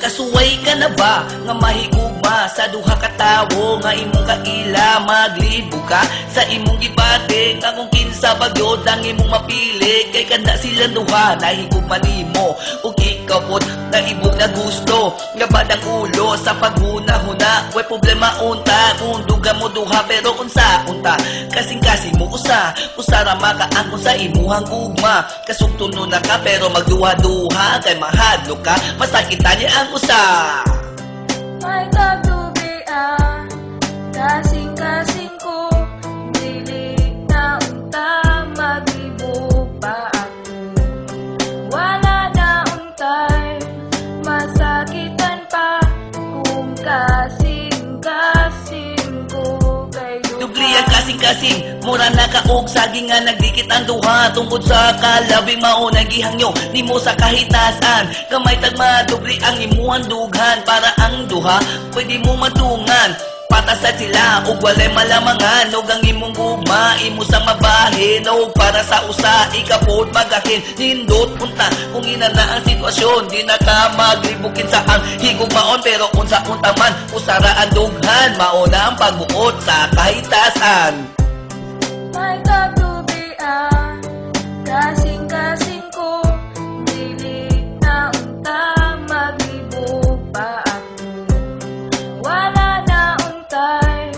Kasuway ka na ba nga mahigugma sa duha ka tawo nga imong kaila maglibo ka sa imong gibate nga kung kinsa bagyod ang imong mapili kay kanda silang duha nahigugma nimo ug ikaw pod naibog na gusto nga badang ulo sa paghuna-huna way problema unta kung duga mo duha pero unsa unta kasing-kasing mo usara makaangkon sa imuhang gugma kasugtuno na ka pero magduha-duha kay mahadlok ka masakitan niya ang usa. My love to be kasing-kasing ko dili na unta maglibog pa ako wala na untay masakitan pa kung kasing-kasing ko kay Dubli ang kasing-kasing mura na kaog saging nga nagdikit ang duha tungkod sa kalabing maunang gihangyo nimo sa kahitasan kamay tagma dubli ang imuhang dughan para ang duha pwede mo matungan patasad sila ug walay malamangan ug ang imong gugma imo sang mabahin ug para sa usa ikapod magahin nindot punta kung ina na ang sitwasyon di na ka maglibukin sa ang higugmaon pero unsa unta man usara ang dughan mauna ang pagbuot sa kahitasan. My love to be kasing-kasing ko dili na unta maglibog pa ako wala na untay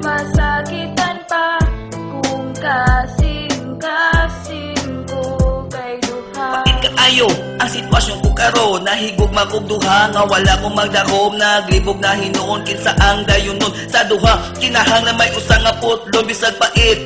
masakitan pa kung kasing-kasing ko kay duha. Bakit kaayo ang sitwasyon ko karon nahigugma kog duha nga wala kong magdakom naglibog na hinuon kinsa ang dayon nun sa duha kinahanglan may usa nga putlon bisag pait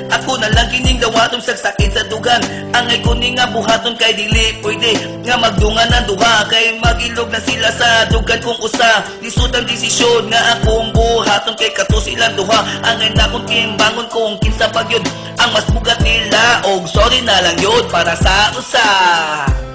ako na lang kining dawatom sagsakin sa dugan angay ko ni nga buhaton kay dili pwede nga magdungan ang duha kay magilog na sila sa dugan kong usa lisod ang desisyon nga akong buhaton kay kato silang duha angay na kong timbangon kung kinsa pagyod ang mas bugat nila og sorry na lang yun para sa usa.